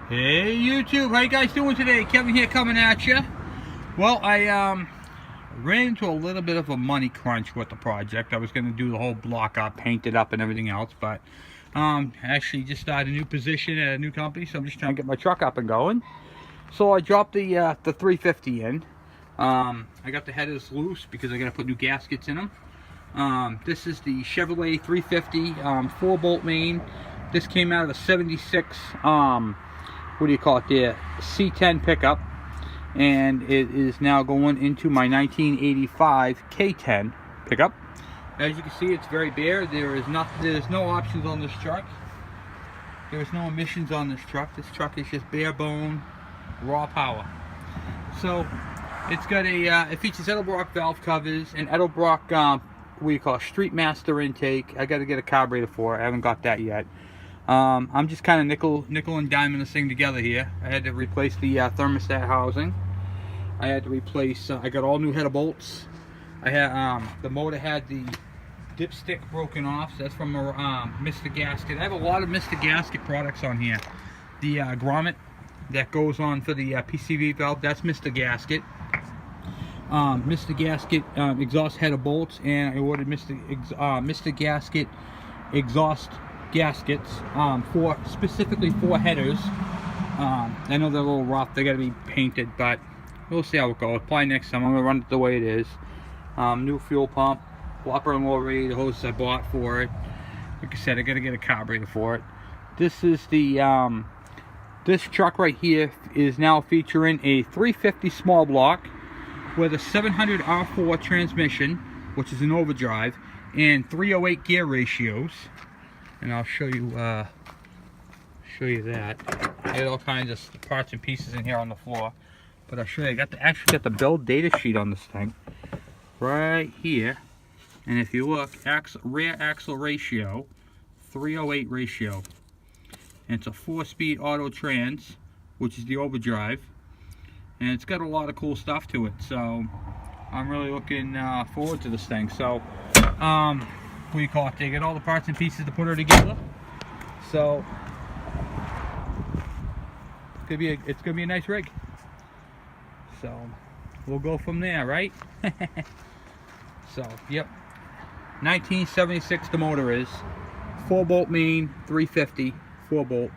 Hey YouTube, how you guys doing today? Kevin here coming at you. Well, I ran into a little bit of a money crunch with the project. I was going to do the whole block up, paint it up and everything else, but actually just started a new position at a new company, so I'm just trying to get my truck up and going. So I dropped the 350 in. I got the headers loose because I got to put new gaskets in them. This is the Chevrolet 350 4-bolt main. This came out of a 76 what do you call it there, C10 pickup, and it is now going into my 1985 K10 pickup. As you can see, it's very bare. There's no options on this truck. There's no emissions on this truck. This truck is just bare bone raw power. So it's got it features Edelbrock valve covers and Edelbrock what do you call it, Street Master intake. I got to get a carburetor for it. I haven't got that yet. I'm just kind of nickel and diming this thing together here. I had to replace the thermostat housing. I had to replace, I got all new header bolts. I had, the motor had the dipstick broken off, so that's from Mr. Gasket. I have a lot of Mr. Gasket products on here. The grommet that goes on for the PCV valve, that's Mr. Gasket. Mr. Gasket exhaust header bolts, and I ordered Mr. Gasket exhaust gaskets specifically for headers. I know they're a little rough, they got to be painted, but we'll see how it goes. Probably next time I'm going to run it the way it is. New fuel pump, upper and lower radiator hoses I bought for it. Like I said, I got to get a carburetor for it. This is the this truck right here is now featuring a 350 small block with a 700 R4 transmission, which is an overdrive, and 308 gear ratios. And I'll show you that. I had all kinds of parts and pieces in here on the floor, but I'll show you. I actually got the build data sheet on this thing right here, and if you look, rear axle ratio 308 ratio, and it's a 4-speed auto trans, which is the overdrive, and it's got a lot of cool stuff to it. So I'm really looking forward to this thing. So what do you call it? They get all the parts and pieces to put her together. So it's gonna be a nice rig. So we'll go from there, right? So yep, 1976 the motor is 4-bolt main, 350 4-bolt,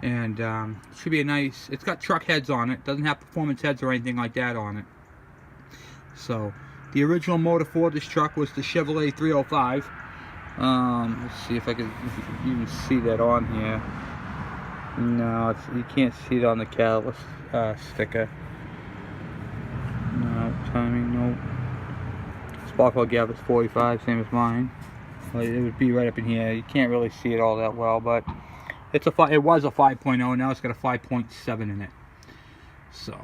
and it should be a nice. It's got truck heads on it. Doesn't have performance heads or anything like that on it. So the original motor for this truck was the Chevrolet 305. Let's see if I can even see that on here. No, you can't see it on the catalyst sticker. No, timing, no. Spark plug gap is 45, same as mine. It would be right up in here. You can't really see it all that well, but it was a 5.0, now it's got a 5.7 in it. So,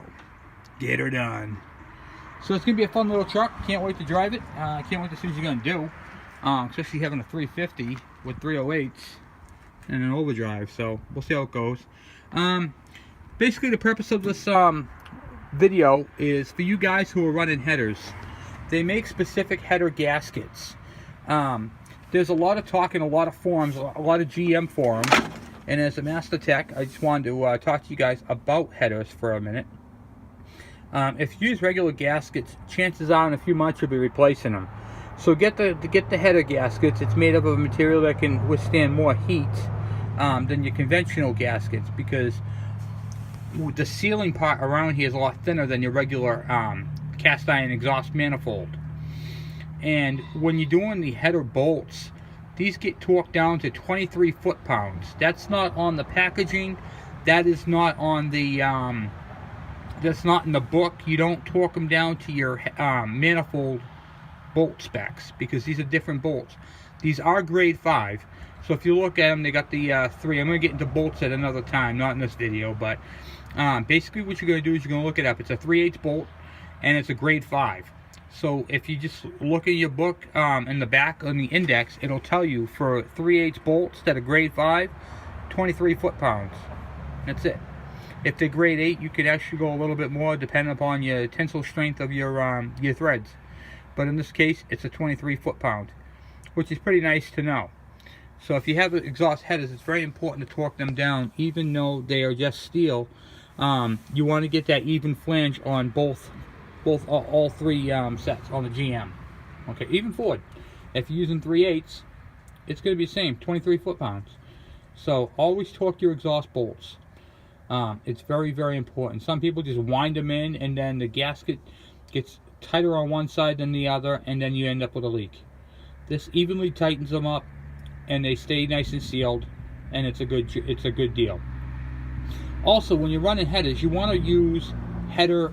get her done. So it's going to be a fun little truck. Can't wait to drive it. Can't wait to see what you're going to do. Especially having a 350 with 308s and an overdrive. So we'll see how it goes. Basically the purpose of this video is for you guys who are running headers. They make specific header gaskets. There's a lot of talk in a lot of forums, a lot of GM forums. And as a master tech, I just wanted to talk to you guys about headers for a minute. If you use regular gaskets, chances are in a few months you'll be replacing them. So get the header gaskets. It's made up of a material that can withstand more heat than your conventional gaskets, because the sealing part around here is a lot thinner than your regular cast iron exhaust manifold. And when you're doing the header bolts, these get torqued down to 23 foot-pounds. That's not on the packaging. That is not on the that's not in the book. You don't torque them down to your manifold bolt specs, because these are different bolts. These are grade 5. So if you look at them, they got the 3. I'm going to get into bolts at another time, not in this video, but basically what you're going to do is you're going to look it up. It's a 3/8 bolt, and it's a grade 5. So if you just look at your book in the back on the index, it'll tell you for 3/8 bolts that are grade 5, 23 foot-pounds. That's it. If they're grade 8, you could actually go a little bit more depending upon your tensile strength of your threads. But in this case, it's a 23 foot-pound, which is pretty nice to know. So if you have exhaust headers, it's very important to torque them down, even though they are just steel. You want to get that even flange on all three sets on the GM. Okay, even Ford. If you're using 3/8, it's going to be the same, 23 foot-pounds. So always torque your exhaust bolts. It's very, very important. Some people just wind them in, and then the gasket gets tighter on one side than the other, and then you end up with a leak. This evenly tightens them up, and they stay nice and sealed, and it's a good deal. Also, when you're running headers, you want to use header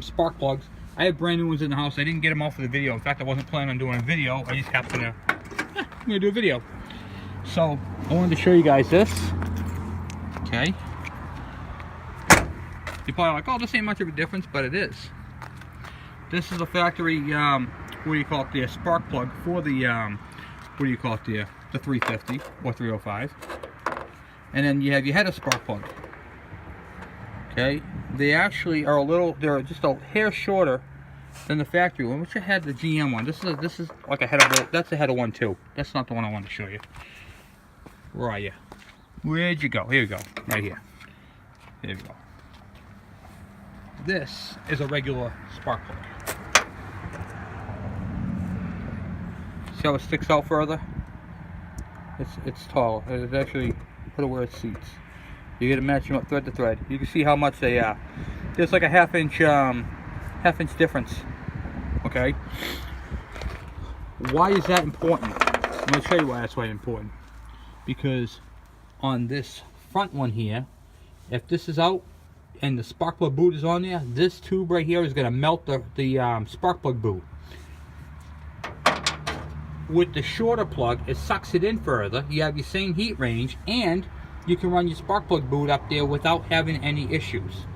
spark plugs. I have brand new ones in the house. I didn't get them all for the video. In fact, I wasn't planning on doing a video. I just happened to, I'm going to do a video. So, I wanted to show you guys this. Okay. You're probably like, oh, this ain't much of a difference, but it is. This is a factory, what do you call it, the spark plug for the, what do you call it, the 350 or 305. And then you have your header spark plug. Okay, they actually are they're just a hair shorter than the factory one, which I had the GM one. This is like a header bolt. That's a header one too. That's not the one I want to show you. Where are you? Where'd you go? Here you go. Right here. There we go. This is a regular spark plug. See how it sticks out further? It's tall. It actually put it where it seats. You got to match them up thread to thread. You can see how much they are. There's like a half inch difference. Okay. Why is that important? I'm going to show you why that's important. Because on this front one here, if this is out and the spark plug boot is on there, this tube right here is going to melt the spark plug boot. With the shorter plug, it sucks it in further. You have your same heat range, and you can run your spark plug boot up there without having any issues.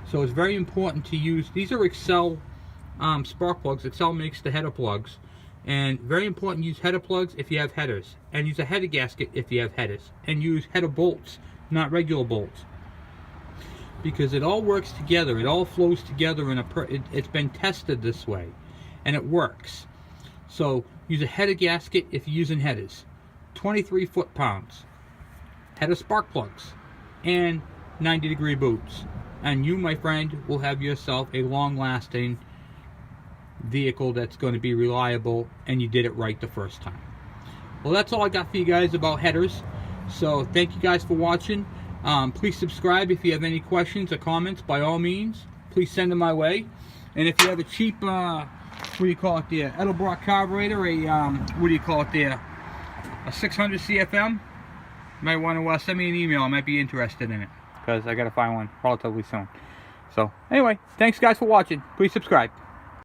So it's very important to use, these are Excel spark plugs. Excel makes the header plugs, and very important to use header plugs if you have headers, and use a header gasket if you have headers, and use header bolts, not regular bolts, because it all works together. It all flows together in it's been tested this way, and it works. So use a header gasket if you're using headers, 23 foot-pounds. Header spark plugs, and 90-degree boots, and you, my friend, will have yourself a long-lasting vehicle that's going to be reliable, and you did it right the first time. Well, that's all I got for you guys about headers. So thank you guys for watching. Please subscribe. If you have any questions or comments, by all means, please send them my way. And if you have a cheap what do you call it there, Edelbrock carburetor, what do you call it there, a 600 CFM, you might want to send me an email. I might be interested in it, because I got to find one relatively soon. So anyway, thanks guys for watching. Please subscribe.